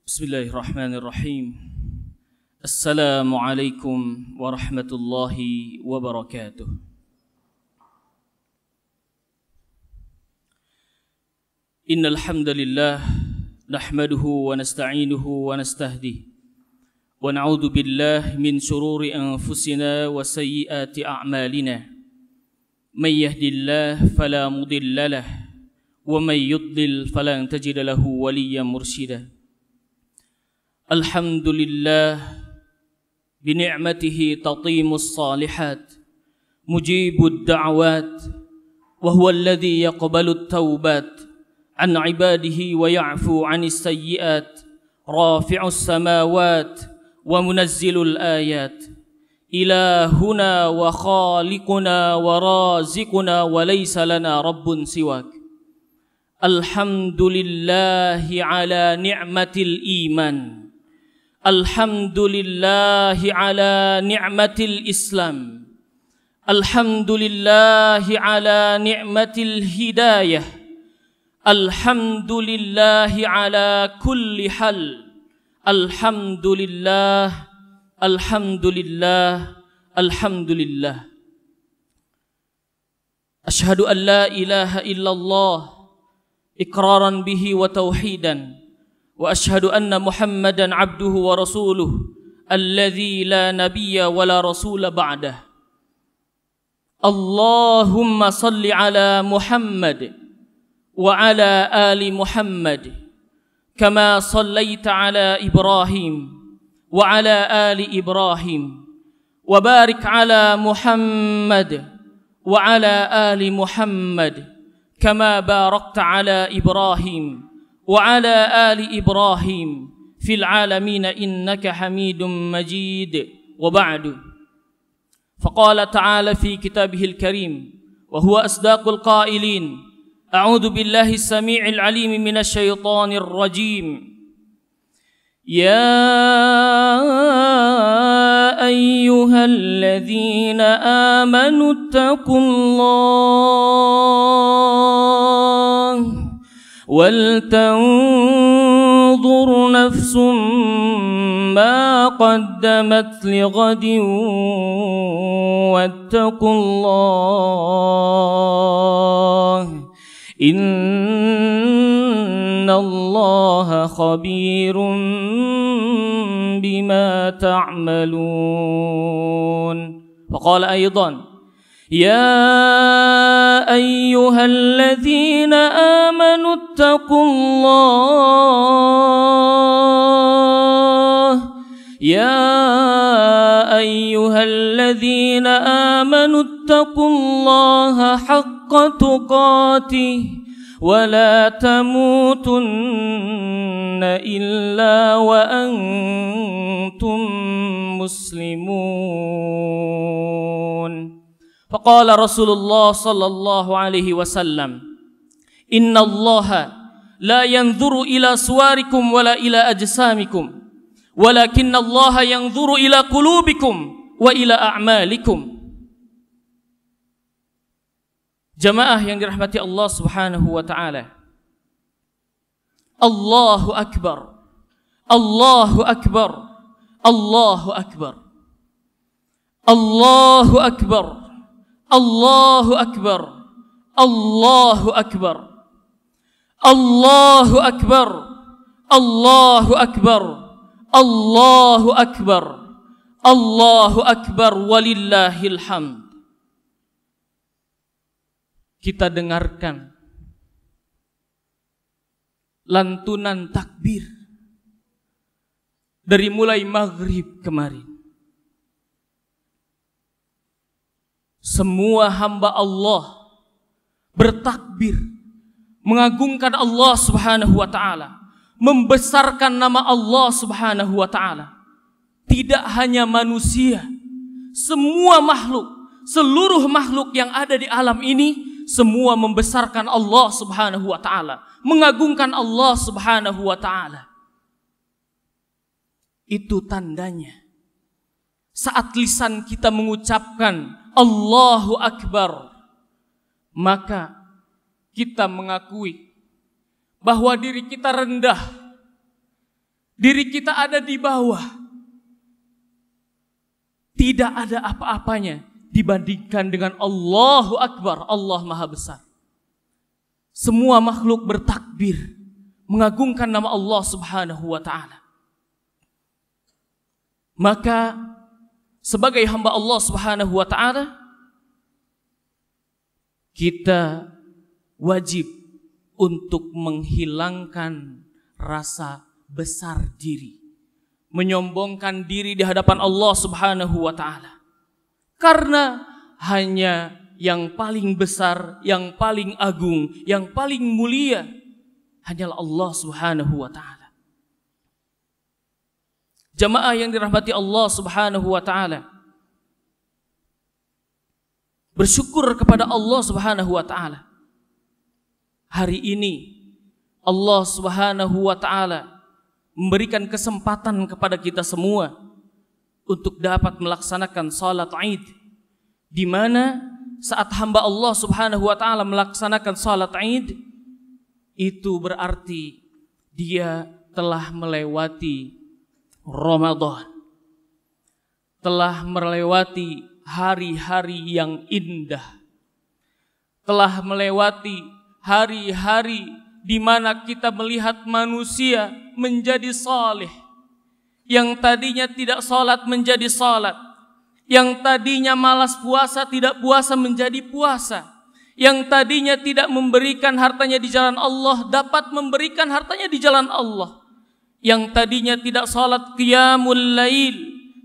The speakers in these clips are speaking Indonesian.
Bismillahirrahmanirrahim. Assalamualaikum warahmatullahi wabarakatuh. Innal hamdalillah nahmaduhu wa nasta'inuhu wa nastahdihi wa na'udzu billahi min shururi anfusina wa sayyiati a'malina. May yahdihillahu fala mudilla lahu wa may yudlil falan tajida lahu waliyyan mursyida. Alhamdulillah bini'matihi tatimus salihat mujibud da'wat wa huwa alladhi yaqbalut taubat an ibadihi wa ya'fu 'anis sayyi'at rafi'us samawat wa munazzilul ayat ilahuna wa khaliquna wa raziquna wa laysa lana rabbun siwak. Alhamdulillahi ala ni'matil iman. Alhamdulillahi ala ni'matil Islam. Alhamdulillahi ala ni'matil hidayah. Alhamdulillahi ala kulli hal. Alhamdulillah, alhamdulillah, alhamdulillah. Ashhadu an la ilaha illallah iqraran bihi wa tauhidan. Wa ashhadu anna Muhammadan abduhu wa rasuluh alladzi la nabiyya wa la rasula ba'dah. Allahumma salli ala Muhammad wa ala ali Muhammad kama sallaita ala Ibrahim wa ala ali Ibrahim wa barik ala Muhammad wa ala ali Muhammad kama barakta ala Ibrahim وعلى آل إبراهيم في العالمين إنك حميد مجيد. وبعد، فقال تعالى في كتابه الكريم وهو أصدق القائلين: أعوذ بالله السميع العليم من الشيطان الرجيم. يا أيها الذين آمنوا اتقوا الله ولتنظر نفس ما قدمت لغد واتقوا الله إن الله خبير بما تعملون. وقال أيضا: يا أيها الذين آمنوا اتقوا الله يا أيها الذين آمنوا اتقوا الله حق تقاته ولا تموتن إلا وأنتم مسلمون. فقال رسول الله صلى الله عليه وسلم: إن الله لا ينظر إلى صوركم ولا إلى أجسامكم ولكن الله ينظر إلى قلوبكم وإلى أعمالكم. Jamaah yang dirahmati Allah Subhanahu wa taala. Allahu akbar. Allahu akbar. Allahu akbar. Allahu akbar. Allahu akbar. Allahu akbar. Allahu akbar. Allahu akbar. Allahu akbar. Allahu akbar walillahil hamd. Kita dengarkan lantunan takbir dari mulai maghrib kemarin. Semua hamba Allah bertakbir, mengagungkan Allah Subhanahu wa ta'ala, membesarkan nama Allah Subhanahu wa ta'ala. Tidak hanya manusia, semua makhluk, seluruh makhluk yang ada di alam ini, semua membesarkan Allah Subhanahu wa ta'ala, mengagungkan Allah Subhanahu wa ta'ala. Itu tandanya saat lisan kita mengucapkan Allahu Akbar, maka kita mengakui bahwa diri kita rendah Diri kita ada di bawah. Tidak ada apa-apanya dibandingkan dengan Allahu Akbar, Allah Maha Besar. Semua makhluk bertakbir, mengagungkan nama Allah Subhanahu wa ta'ala. Maka sebagai hamba Allah Subhanahu wa ta'ala, kita wajib untuk menghilangkan rasa besar diri, menyombongkan diri di hadapan Allah Subhanahu wa ta'ala. Karena hanya yang paling besar, yang paling agung, yang paling mulia hanyalah Allah Subhanahu wa ta'ala. Jamaah yang dirahmati Allah Subhanahu wa ta'ala, bersyukur kepada Allah Subhanahu wa ta'ala. Hari ini Allah Subhanahu wa ta'ala memberikan kesempatan kepada kita semua untuk dapat melaksanakan salat Id, di mana saat hamba Allah Subhanahu wa ta'ala melaksanakan salat Id, itu berarti dia telah melewati Ramadan, telah melewati hari-hari yang indah, telah melewati hari-hari di mana kita melihat manusia menjadi saleh, yang tadinya tidak salat menjadi salat, yang tadinya malas puasa tidak puasa menjadi puasa, yang tadinya tidak memberikan hartanya di jalan Allah dapat memberikan hartanya di jalan Allah, yang tadinya tidak salat qiyamul lail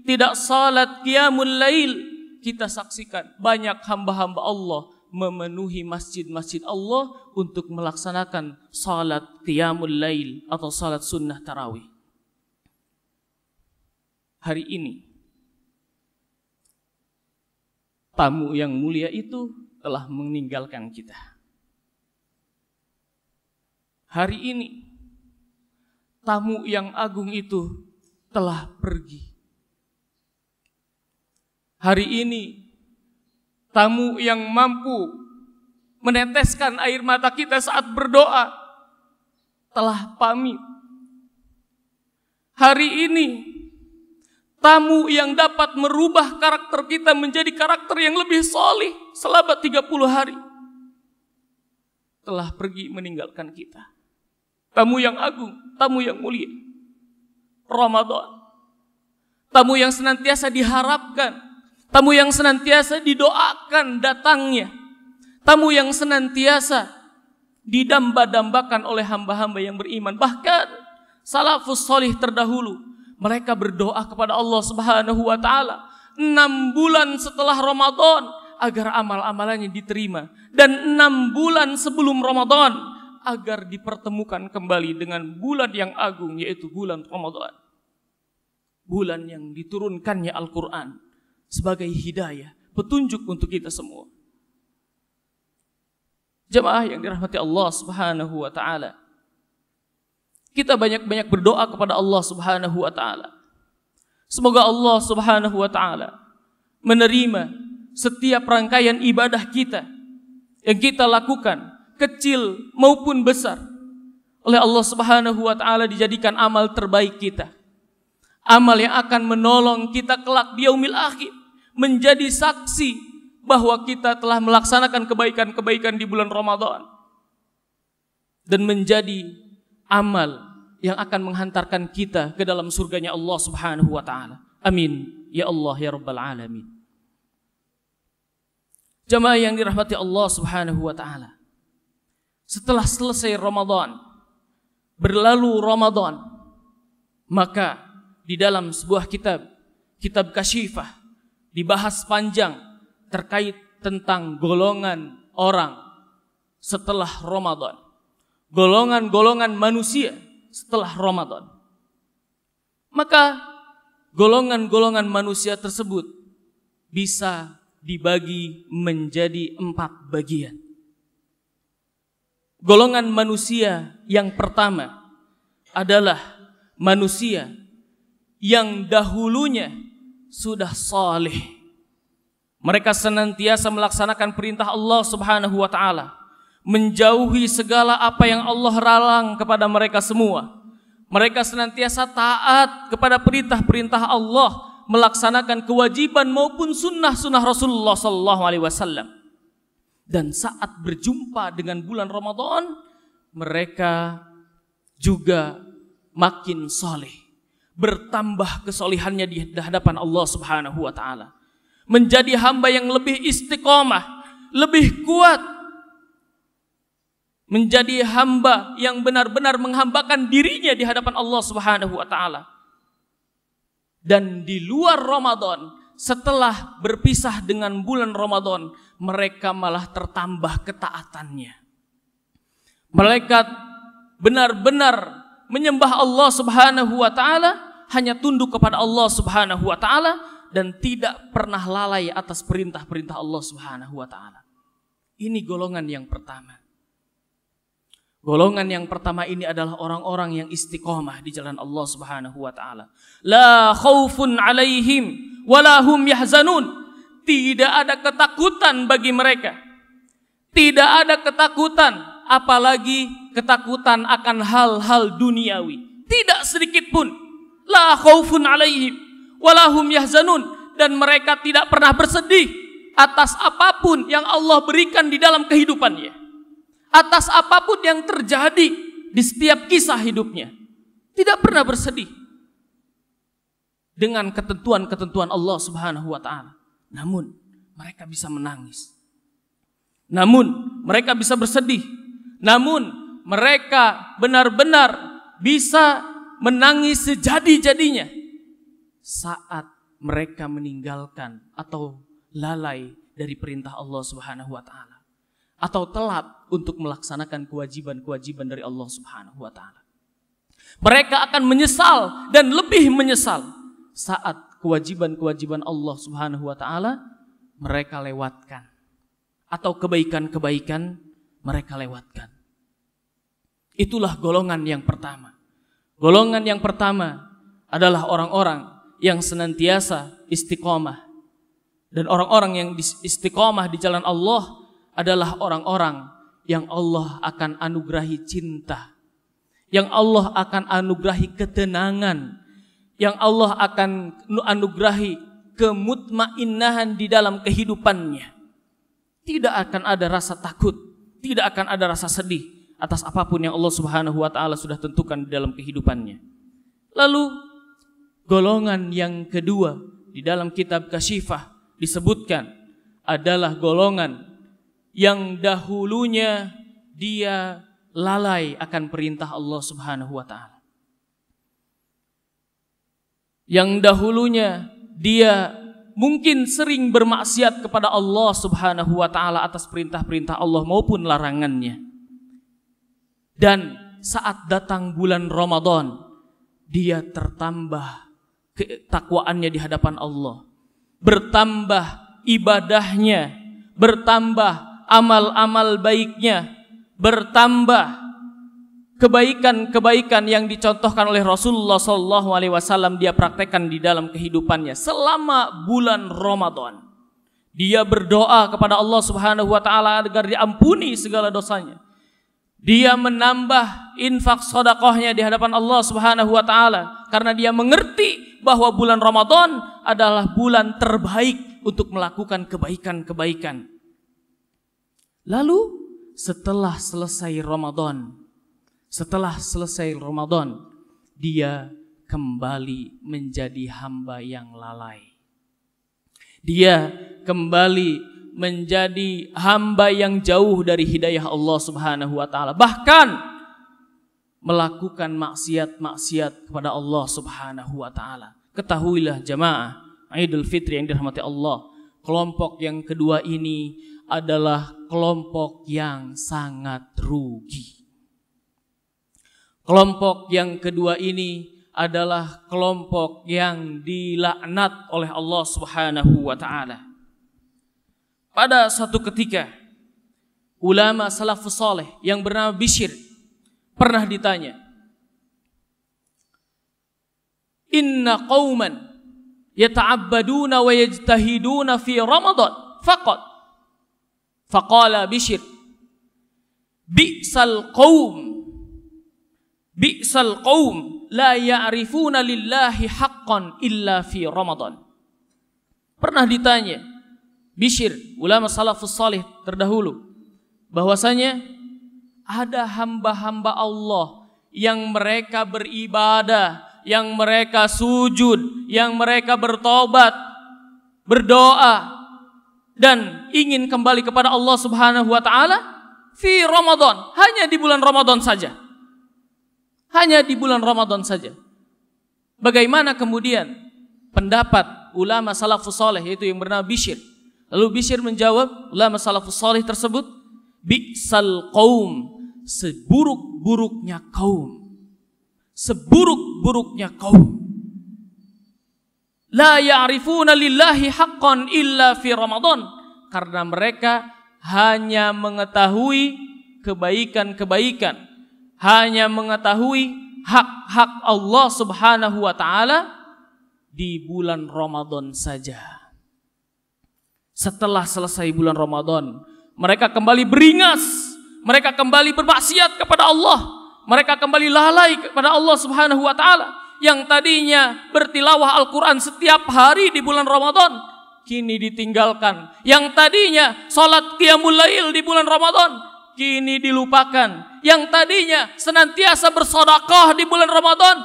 tidak salat qiyamul lail. Kita saksikan banyak hamba-hamba Allah memenuhi masjid-masjid Allah untuk melaksanakan salat qiyamul lail atau salat sunnah tarawih. Hari ini tamu yang mulia itu telah meninggalkan kita. Hari ini tamu yang agung itu telah pergi. Hari ini tamu yang mampu meneteskan air mata kita saat berdoa telah pamit. Hari ini tamu yang dapat merubah karakter kita menjadi karakter yang lebih solih selama 30 hari telah pergi meninggalkan kita. Tamu yang agung, tamu yang mulia, Ramadan. Tamu yang senantiasa diharapkan, tamu yang senantiasa didoakan datangnya, tamu yang senantiasa didamba-dambakan oleh hamba-hamba yang beriman. Bahkan salafus solih terdahulu, mereka berdoa kepada Allah Subhanahu wa ta'ala 6 bulan setelah Ramadan agar amal-amalannya diterima, dan 6 bulan sebelum Ramadan agar dipertemukan kembali dengan bulan yang agung, yaitu bulan Ramadan. Bulan yang diturunkannya Al-Quran sebagai hidayah, petunjuk untuk kita semua. Jemaah yang dirahmati Allah Subhanahu wa ta'ala, kita banyak-banyak berdoa kepada Allah Subhanahu wa ta'ala. Semoga Allah Subhanahu wa ta'ala menerima setiap rangkaian ibadah kita yang kita lakukan, kecil maupun besar, oleh Allah Subhanahu wa ta'ala dijadikan amal terbaik kita. Amal yang akan menolong kita kelak di yaumil akhir, menjadi saksi bahwa kita telah melaksanakan kebaikan-kebaikan di bulan Ramadan, dan menjadi amal yang akan menghantarkan kita ke dalam surganya Allah Subhanahu wa ta'ala. Amin ya Allah ya Rabbal Alamin. Jamaah yang dirahmati Allah Subhanahu wa ta'ala, setelah selesai Ramadan, berlalu Ramadan, maka di dalam sebuah kitab Kasyifah, dibahas panjang terkait tentang golongan orang setelah Ramadan, golongan-golongan manusia setelah Ramadan. Maka golongan-golongan manusia tersebut bisa dibagi menjadi 4 bagian. Golongan manusia yang pertama adalah manusia yang dahulunya sudah saleh. Mereka senantiasa melaksanakan perintah Allah Subhanahu wa ta'ala, menjauhi segala apa yang Allah larang kepada mereka semua. Mereka senantiasa taat kepada perintah-perintah Allah, melaksanakan kewajiban maupun sunnah-sunnah Rasulullah SAW. Dan saat berjumpa dengan bulan Ramadan, mereka juga makin soleh, bertambah kesolihannya di hadapan Allah Subhanahu wa Ta'ala, menjadi hamba yang lebih istiqomah, lebih kuat, menjadi hamba yang benar-benar menghambakan dirinya di hadapan Allah Subhanahu wa Ta'ala. Dan di luar Ramadan, setelah berpisah dengan bulan Ramadan, mereka malah tertambah ketaatannya. Mereka benar-benar menyembah Allah Subhanahu wa Ta'ala, hanya tunduk kepada Allah Subhanahu wa Ta'ala, dan tidak pernah lalai atas perintah-perintah Allah Subhanahu wa Ta'ala. Ini golongan yang pertama. Golongan yang pertama ini adalah orang-orang yang istiqomah di jalan Allah Subhanahu wa Ta'ala. La khaufun alaihim wala hum yahzanun. Tidak ada ketakutan bagi mereka. Tidak ada ketakutan, apalagi ketakutan akan hal-hal duniawi. Tidak sedikit pun. La khaufun alaihim wala hum yahzanun. Dan mereka tidak pernah bersedih atas apapun yang Allah berikan di dalam kehidupannya, atas apapun yang terjadi di setiap kisah hidupnya. Tidak pernah bersedih dengan ketentuan-ketentuan Allah Subhanahu wa Ta'ala. Namun mereka bisa menangis, namun mereka bisa bersedih, namun mereka benar-benar bisa menangis sejadi-jadinya saat mereka meninggalkan atau lalai dari perintah Allah Subhanahu wa Ta'ala, atau telat untuk melaksanakan kewajiban-kewajiban dari Allah Subhanahu wa Ta'ala. Mereka akan menyesal dan lebih menyesal saat kewajiban-kewajiban Allah Subhanahu wa Ta'ala mereka lewatkan, atau kebaikan-kebaikan mereka lewatkan. Itulah golongan yang pertama. Golongan yang pertama adalah orang-orang yang senantiasa istiqomah. Dan orang-orang yang istiqomah di jalan Allah adalah orang-orang yang Allah akan anugerahi cinta, yang Allah akan anugerahi ketenangan, yang Allah akan anugerahi kemutmainnahan di dalam kehidupannya. Tidak akan ada rasa takut, tidak akan ada rasa sedih atas apapun yang Allah Subhanahu wa Ta'ala sudah tentukan di dalam kehidupannya. Lalu golongan yang kedua di dalam kitab Kasyifah disebutkan adalah golongan yang dahulunya dia lalai akan perintah Allah Subhanahu wa Ta'ala. Yang dahulunya dia mungkin sering bermaksiat kepada Allah Subhanahu wa Ta'ala atas perintah-perintah Allah maupun larangannya. Dan saat datang bulan Ramadan, dia tertambah ketakwaannya di hadapan Allah, bertambah ibadahnya, bertambah amal-amal baiknya, bertambah kebaikan-kebaikan yang dicontohkan oleh Rasulullah SAW dia praktekkan di dalam kehidupannya selama bulan Ramadan. Dia berdoa kepada Allah Subhanahu wa Ta'ala agar diampuni segala dosanya. Dia menambah infak sedekahnya di hadapan Allah Subhanahu wa Ta'ala karena dia mengerti bahwa bulan Ramadan adalah bulan terbaik untuk melakukan kebaikan-kebaikan. Lalu setelah selesai Ramadan, dia kembali menjadi hamba yang lalai. Dia kembali menjadi hamba yang jauh dari hidayah Allah Subhanahu wa Ta'ala, bahkan melakukan maksiat-maksiat kepada Allah Subhanahu wa Ta'ala. Ketahuilah jamaah Idul Fitri yang dirahmati Allah, kelompok yang kedua ini adalah kelompok yang sangat rugi. Kelompok yang kedua ini adalah kelompok yang dilaknat oleh Allah Subhanahu wa Ta'ala. Pada suatu ketika, ulama salafus saleh yang bernama Bishr pernah ditanya, "Inna qauman yata'abbaduna wa yajtahiduna fi Ramadan faqat." Faqala Bishr, "Bi'sal qaum la ya'rifuna lillahi haqqan illa fi Ramadan. Pernah ditanya Bishr, ulama salafus salih terdahulu, bahwasanya ada hamba-hamba Allah yang mereka beribadah, yang mereka sujud, yang mereka bertobat, berdoa dan ingin kembali kepada Allah Subhanahu wa taala fi Ramadan, hanya di bulan Ramadan saja. Hanya di bulan Ramadan saja. Bagaimana kemudian pendapat ulama salafus saleh yaitu yang bernama Bishr? Lalu Bishr menjawab, ulama salafus saleh tersebut, bi'sal qaum, seburuk-buruknya kaum. Seburuk-buruknya kaum. La ya'rifuna lillahi haqqan illa fi Ramadan, karena mereka hanya mengetahui kebaikan-kebaikan, hanya mengetahui hak-hak Allah Subhanahu wa taala di bulan Ramadan saja. Setelah selesai bulan Ramadan, mereka kembali beringas, mereka kembali bermaksiat kepada Allah, mereka kembali lalai kepada Allah Subhanahu wa taala. Yang tadinya bertilawah Al-Quran setiap hari di bulan Ramadan, kini ditinggalkan. Yang tadinya salat qiyamul lail di bulan Ramadan, kini dilupakan. Yang tadinya senantiasa bersedekah di bulan Ramadan,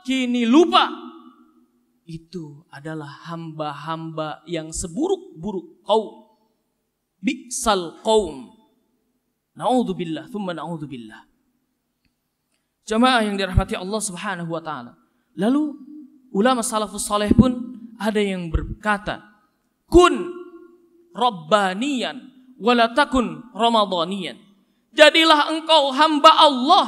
kini lupa. Itu adalah hamba-hamba yang seburuk-buruk kaum. Bi'sal qaum. Na'udzubillah, thumma na'udzubillah. Jamaah yang dirahmati Allah Subhanahu wa taala. Lalu ulama salafus saleh pun ada yang berkata, kun rabbaniyan wala takun ramadhaniyan. Jadilah engkau hamba Allah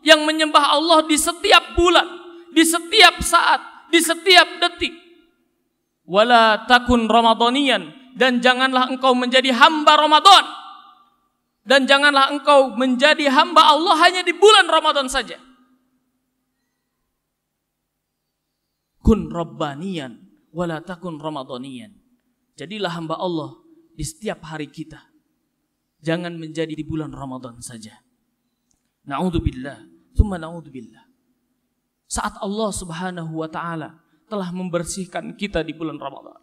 yang menyembah Allah di setiap bulan, di setiap saat, di setiap detik. Wala takun ramadhaniyan, dan janganlah engkau menjadi hamba Ramadan. Dan janganlah engkau menjadi hamba Allah hanya di bulan Ramadan saja. Kun rabbaniyan wala takun ramadhaniyan. Jadilah hamba Allah di setiap hari kita. Jangan menjadi di bulan Ramadan saja. Na'udzubillah, tsumma na'udzubillah. Saat Allah Subhanahu wa taala telah membersihkan kita di bulan Ramadan.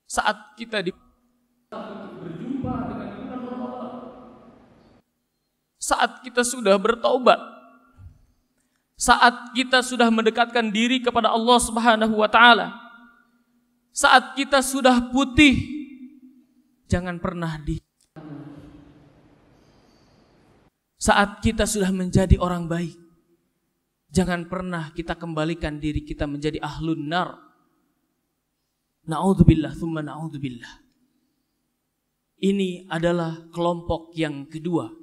Saat kita berjumpa dengan bulan Ramadan. Saat kita sudah bertaubat. Saat kita sudah mendekatkan diri kepada Allah Subhanahu wa taala. Saat kita sudah putih, jangan pernah Saat kita sudah menjadi orang baik, jangan pernah kita kembalikan diri kita menjadi ahlun nar. Na'udzubillah, thumma na'udzubillah. Ini adalah kelompok yang kedua,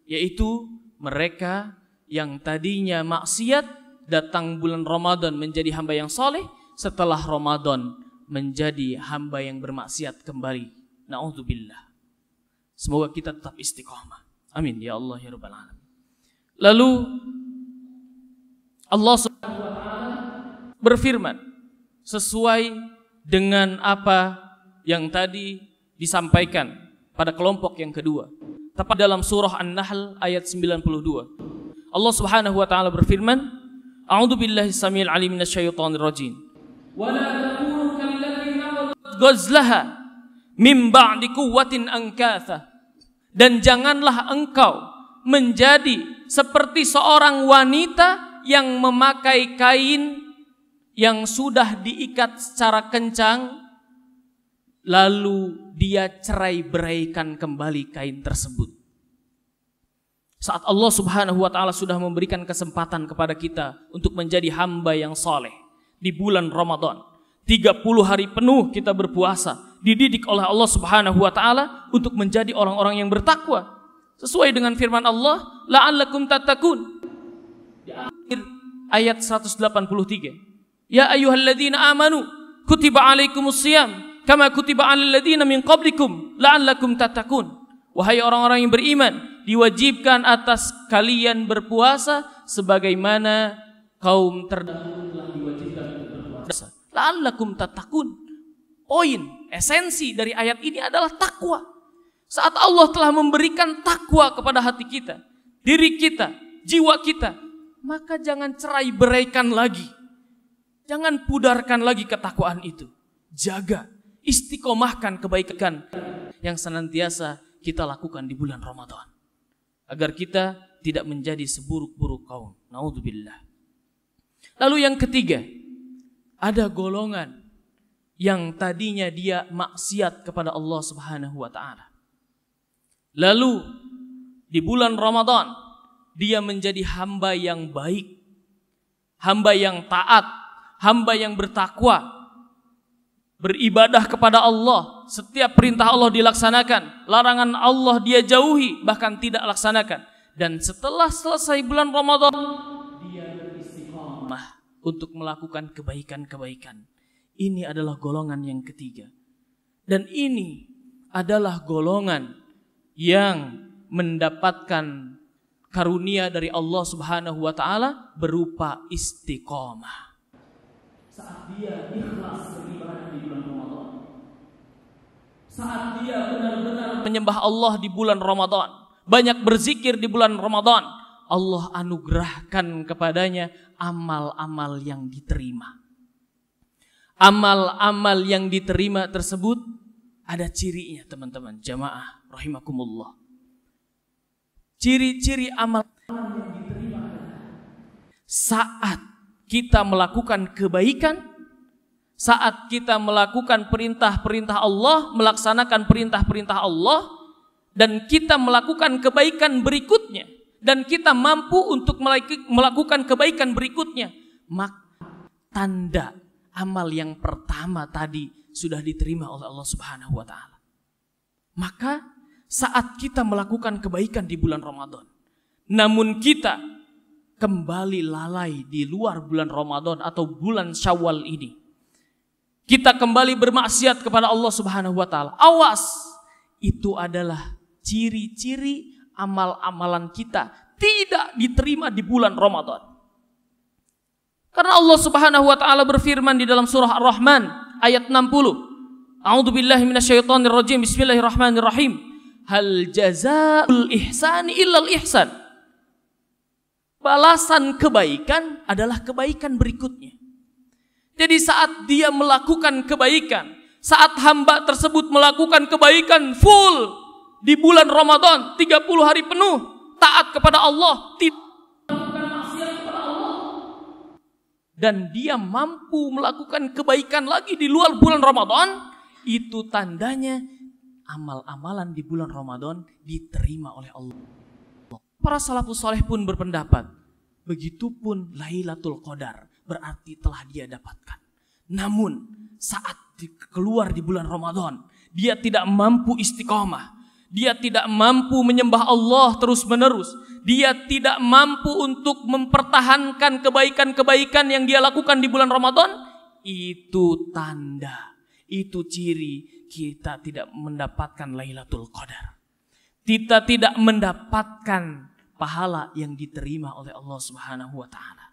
yaitu mereka yang tadinya maksiat, datang bulan Ramadan menjadi hamba yang soleh, setelah Ramadan menjadi hamba yang bermaksiat kembali. Na'udzubillah. Semoga kita tetap istiqamah. Amin ya Allah ya Rabbal Alamin. Lalu Allah Subhanahu wa taala berfirman sesuai dengan apa yang tadi disampaikan pada kelompok yang kedua. Tepat dalam surah An-Nahl ayat 92. Allah Subhanahu wa taala berfirman, A'udzu billahi samil alim minasyaitonir rajim. Wa la takunu kallati naqadat ghazlaha min ba'di quwwatin ankatha. Dan janganlah engkau menjadi seperti seorang wanita yang memakai kain yang sudah diikat secara kencang, lalu dia cerai-beraikan kembali kain tersebut. Saat Allah Subhanahu wa taala sudah memberikan kesempatan kepada kita untuk menjadi hamba yang saleh di bulan Ramadan, 30 hari penuh kita berpuasa, dididik oleh Allah Subhanahu wa taala untuk menjadi orang-orang yang bertakwa sesuai dengan firman Allah, la'allakum tattaqun. Di akhir ayat 183, ya ayyuhalladzina amanu kutiba alaikumusiyam kama kutiba alal ladzina min qablikum la'allakum tattaqun. Wahai orang-orang yang beriman, diwajibkan atas kalian berpuasa sebagaimana kaum terdahulu telah diwajibkan untuk berpuasa. La'allakum tattaqun. Poin, esensi dari ayat ini adalah takwa. Saat Allah telah memberikan takwa kepada hati kita, diri kita, jiwa kita, maka jangan cerai beraikan lagi. Jangan pudarkan lagi ketakwaan itu. Jaga, istiqomahkan kebaikan yang senantiasa kita lakukan di bulan Ramadan. Agar kita tidak menjadi seburuk-buruk kaum. Naudzubillah. Lalu yang ketiga, ada golongan yang tadinya dia maksiat kepada Allah Subhanahu wa taala. Lalu di bulan Ramadan dia menjadi hamba yang baik, hamba yang taat, hamba yang bertakwa, beribadah kepada Allah. Setiap perintah Allah dilaksanakan, larangan Allah dia jauhi, bahkan tidak laksanakan. Dan setelah selesai bulan Ramadan, dia beristiqamah untuk melakukan kebaikan-kebaikan. Ini adalah golongan yang ketiga. Dan ini adalah golongan yang mendapatkan karunia dari Allah Subhanahu wa taala berupa istiqamah. Saat dia ikhlas beribadah di bulan Ramadan, saat dia benar-benar menyembah Allah di bulan Ramadan, banyak berzikir di bulan Ramadan, Allah anugerahkan kepadanya amal-amal yang diterima. Amal-amal yang diterima tersebut ada cirinya, teman-teman jamaah rahimakumullah. Ciri-ciri amal yang diterima adalah saat kita melakukan kebaikan, saat kita melakukan perintah-perintah Allah, melaksanakan perintah-perintah Allah, dan kita melakukan kebaikan berikutnya, dan kita mampu untuk melakukan kebaikan berikutnya, maka tanda amal yang pertama tadi sudah diterima oleh Allah Subhanahu wa taala. Maka saat kita melakukan kebaikan di bulan Ramadan, namun kita kembali lalai di luar bulan Ramadan atau bulan Syawal ini, kita kembali bermaksiat kepada Allah Subhanahu wa taala. Awas, itu adalah ciri-ciri amal-amalan kita tidak diterima di bulan Ramadan. Karena Allah Subhanahu wa taala berfirman di dalam surah Ar-Rahman ayat 60. A'udzubillahi minasyaitonirrajim. Bismillahirrahmanirrahim. Hal jazaa'ul ihsani illal ihsan. Balasan kebaikan adalah kebaikan berikutnya. Jadi saat dia melakukan kebaikan, saat hamba tersebut melakukan kebaikan full di bulan Ramadan 30 hari penuh, taat kepada Allah, tidak melakukan maksiat kepada Allah, dan dia mampu melakukan kebaikan lagi di luar bulan Ramadan, itu tandanya amal-amalan di bulan Ramadan diterima oleh Allah. Para salafus saleh pun berpendapat, begitupun Lailatul Qadar berarti telah dia dapatkan. Namun saat keluar di bulan Ramadan, dia tidak mampu istiqomah, dia tidak mampu menyembah Allah terus-menerus, dia tidak mampu untuk mempertahankan kebaikan-kebaikan yang dia lakukan di bulan Ramadan. Itu tanda, itu ciri kita tidak mendapatkan Lailatul Qadar. Kita tidak mendapatkan pahala yang diterima oleh Allah Subhanahu wa taala.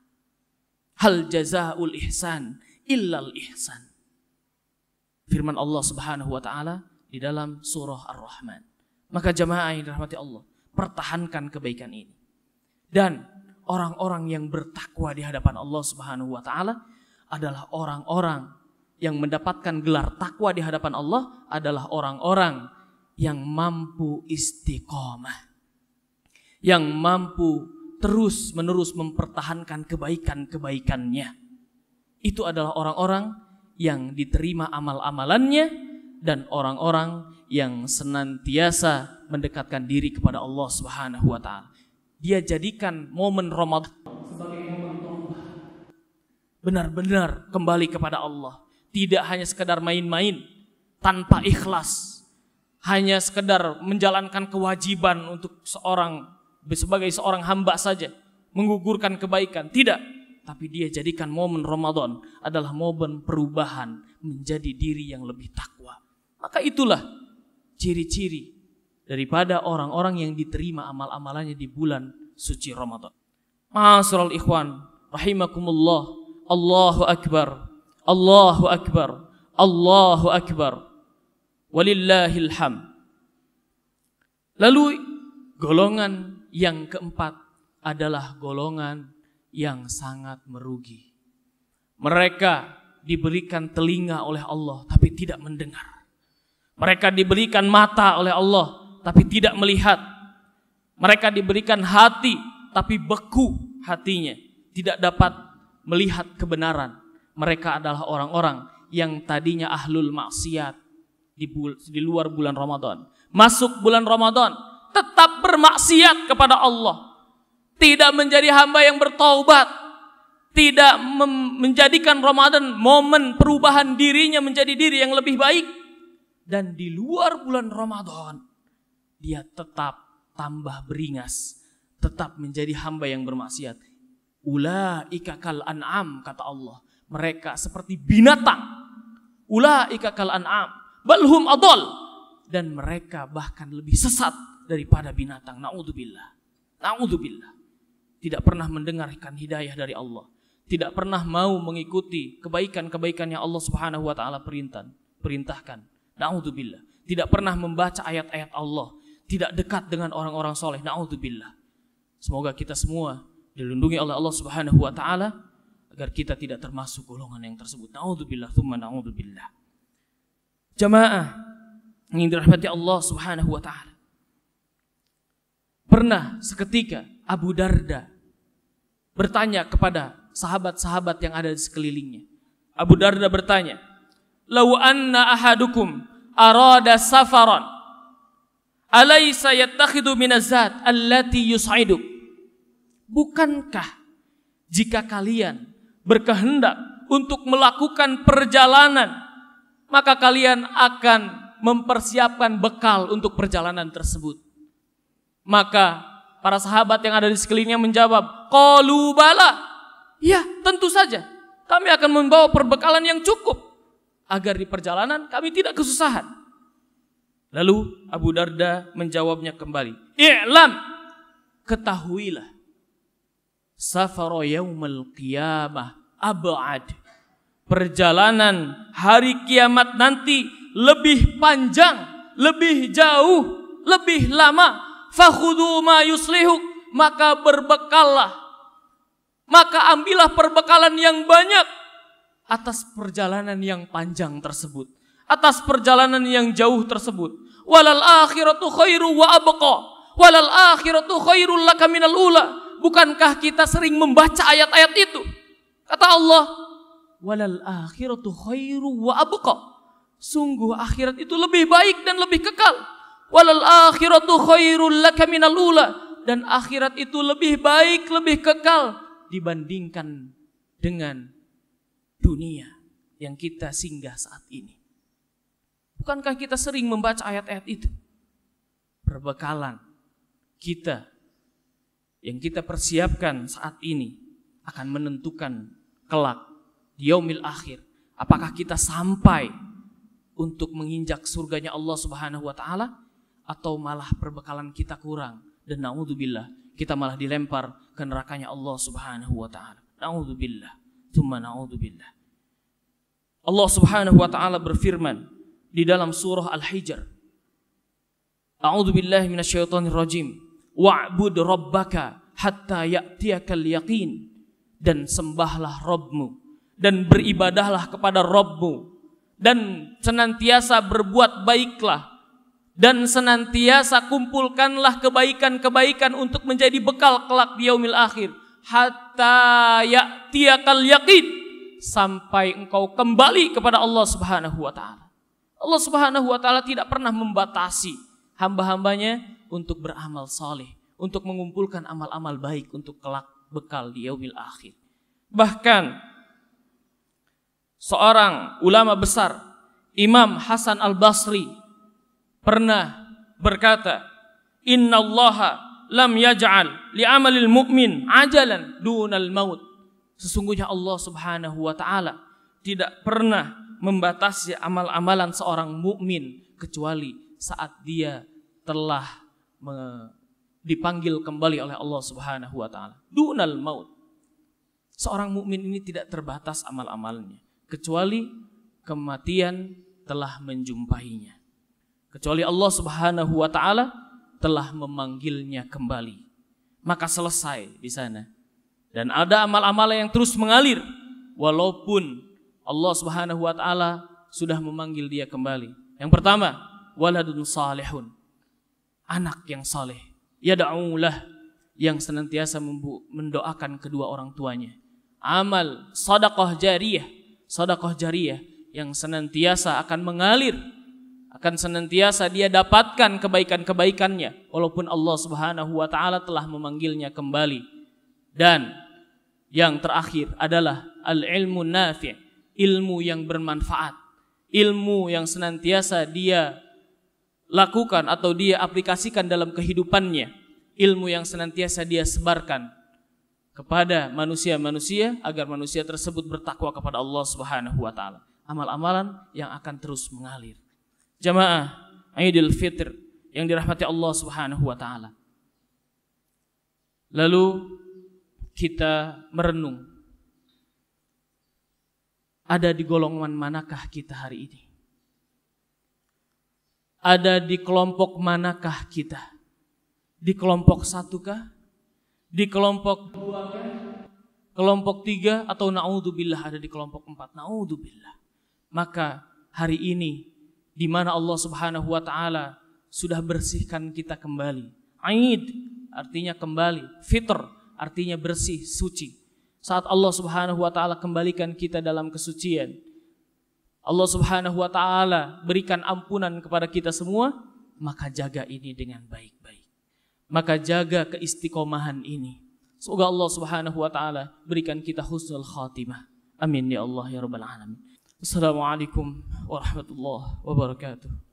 Hal jazaa'ul ihsan illal ihsan. Firman Allah Subhanahu wa taala di dalam surah Ar-Rahman. Maka jamaah yang dirahmati Allah, pertahankan kebaikan ini. Dan orang-orang yang bertakwa di hadapan Allah Subhanahu wa taala adalah orang-orang yang mendapatkan gelar takwa di hadapan Allah, adalah orang-orang yang mampu istiqomah, yang mampu terus-menerus mempertahankan kebaikan-kebaikannya. Itu adalah orang-orang yang diterima amal-amalannya dan orang-orang yang senantiasa mendekatkan diri kepada Allah Subhanahu wa taala. Dia jadikan momen Ramadan sebagai momen taubat, benar-benar kembali kepada Allah. Tidak hanya sekedar main-main tanpa ikhlas, hanya sekedar menjalankan kewajiban untuk sebagai seorang hamba saja, menggugurkan kebaikan. Tidak, tapi dia jadikan momen Ramadan adalah momen perubahan menjadi diri yang lebih takwa. Maka itulah ciri-ciri daripada orang-orang yang diterima amal-amalannya di bulan suci Ramadan. Ma'asyiral ikhwan rahimakumullah. Allahu akbar. Allahu akbar, Allahu akbar, walillahil hamd. Lalu golongan yang keempat adalah golongan yang sangat merugi. Mereka diberikan telinga oleh Allah tapi tidak mendengar. Mereka diberikan mata oleh Allah tapi tidak melihat. Mereka diberikan hati tapi beku hatinya, tidak dapat melihat kebenaran. Mereka adalah orang-orang yang tadinya ahlul maksiat di luar bulan Ramadan. Masuk bulan Ramadan tetap bermaksiat kepada Allah. Tidak menjadi hamba yang bertaubat. Tidak menjadikan Ramadan momen perubahan dirinya menjadi diri yang lebih baik. Dan di luar bulan Ramadan dia tetap tambah beringas, tetap menjadi hamba yang bermaksiat. Ulaika kal an'am, kata Allah. Mereka seperti binatang. Ulaika kal an'am balhum adol. Dan mereka bahkan lebih sesat daripada binatang. Na'udzubillah. Na'udzubillah. Tidak pernah mendengarkan hidayah dari Allah. Tidak pernah mau mengikuti kebaikan-kebaikan yang Allah Subhanahu wa taala perintahkan. Na'udzubillah. Tidak pernah membaca ayat-ayat Allah. Tidak dekat dengan orang-orang soleh. Na'udzubillah. Semoga kita semua dilindungi oleh Allah Subhanahu wa taala agar kita tidak termasuk golongan yang tersebut. Na'udzubillah, tsumma na'udzubillah. Jamaah yang dirahmati Allah Subhanahu wa taala. Pernah seketika Abu Darda bertanya kepada sahabat-sahabat yang ada di sekelilingnya. Abu Darda bertanya, "Lau anna ahadukum arada safaran, alaysa yattakhidhu minaz-zat allati yus'iduk?" Bukankah jika kalian berkehendak untuk melakukan perjalanan, maka kalian akan mempersiapkan bekal untuk perjalanan tersebut? Maka para sahabat yang ada di sekelilingnya menjawab, qalu bala. Ya, tentu saja. Kami akan membawa perbekalan yang cukup agar di perjalanan kami tidak kesusahan. Lalu Abu Darda menjawabnya kembali, "I'lam, ketahuilah, safara yaumil qiyamah ab'ad." Perjalanan hari kiamat nanti lebih panjang, lebih jauh, lebih lama. Fakhudhu ma yuslihuk, maka berbekallah, maka ambillah perbekalan yang banyak atas perjalanan yang panjang tersebut, atas perjalanan yang jauh tersebut. Walal akhiratu khairu wa abqa, walal akhiratu khairul laka minal ula. Bukankah kita sering membaca ayat-ayat itu? Kata Allah, walal akhiratu khairu wa abqa. Sungguh akhirat itu lebih baik dan lebih kekal. Walal akhiratu khairul laka minal ula. Dan akhirat itu lebih baik, lebih kekal dibandingkan dengan dunia yang kita singgah saat ini. Bukankah kita sering membaca ayat-ayat itu? Perbekalan kita yang kita persiapkan saat ini akan menentukan kelak di yaumil akhir. Apakah kita sampai untuk menginjak surganya Allah Subhanahu wa taala, atau malah perbekalan kita kurang dan na'udzubillah kita malah dilempar ke nerakanya Allah Subhanahu wa taala. Na'udzubillah, tsumma na'udzubillah. Allah Subhanahu wa taala berfirman di dalam surah Al-Hijr, A'udzubillahi minasyaitonir rajim. Wa'bud rabbaka hatta ya'tiyakal yaqin. Dan sembahlah Rabbmu dan beribadahlah kepada Rabbmu dan senantiasa berbuat baiklah. Dan senantiasa kumpulkanlah kebaikan-kebaikan untuk menjadi bekal kelak di yaumil akhir. Hatta ya'tiyakal yaqin, sampai engkau kembali kepada Allah Subhanahu wa taala. Allah Subhanahu wa taala tidak pernah membatasi hamba-hambanya untuk beramal saleh, untuk mengumpulkan amal-amal baik untuk kelak bekal di yaumil akhir. Bahkan seorang ulama besar, Imam Hasan Al-Basri, pernah berkata, "Innallaha lam yaj'al li'amalil mu'min ajalan dunal maut." Sesungguhnya Allah Subhanahu wa taala tidak pernah membatasi amal-amalan seorang mukmin kecuali saat dia telah dipanggil kembali oleh Allah Subhanahu wa taala. Dunal maut. Seorang mukmin ini tidak terbatas amal-amalnya kecuali kematian telah menjumpainya. Kecuali Allah Subhanahu wa taala telah memanggilnya kembali. Maka selesai di sana. Dan ada amal-amal yang terus mengalir walaupun Allah Subhanahu wa taala sudah memanggil dia kembali. Yang pertama, waladun salihun. Anak yang saleh. Yad'ulah, yang senantiasa mendoakan kedua orang tuanya. Amal sedekah jariyah. Sedekah jariyah yang senantiasa akan mengalir, akan senantiasa dia dapatkan kebaikan-kebaikannya walaupun Allah Subhanahu wa taala telah memanggilnya kembali. Dan yang terakhir adalah al-ilmu nafi', ilmu yang bermanfaat, ilmu yang senantiasa dia lakukan atau dia aplikasikan dalam kehidupannya, ilmu yang senantiasa dia sebarkan kepada manusia-manusia agar manusia tersebut bertakwa kepada Allah Subhanahu wa taala. Amal-amalan yang akan terus mengalir. Jamaah Idul Fitr yang dirahmati Allah Subhanahu wa taala. Lalu kita merenung, ada di golongan manakah kita hari ini? Ada di kelompok manakah kita? Di kelompok 1 kah? Di kelompok 2 kah? Kelompok 3 atau naudzubillah ada di kelompok 4? Naudzubillah. Maka hari ini di mana Allah Subhanahu wa taala sudah bersihkan kita kembali. Aid artinya kembali, fitr artinya bersih, suci. Saat Allah Subhanahu wa taala kembalikan kita dalam kesucian, Allah Subhanahu wa taala berikan ampunan kepada kita semua, maka jaga ini dengan baik-baik. Maka jaga keistiqomahan ini. Semoga Allah Subhanahu wa taala berikan kita husnul khatimah. Amin ya Allah ya rabbal alamin. Assalamualaikum warahmatullahi wabarakatuh.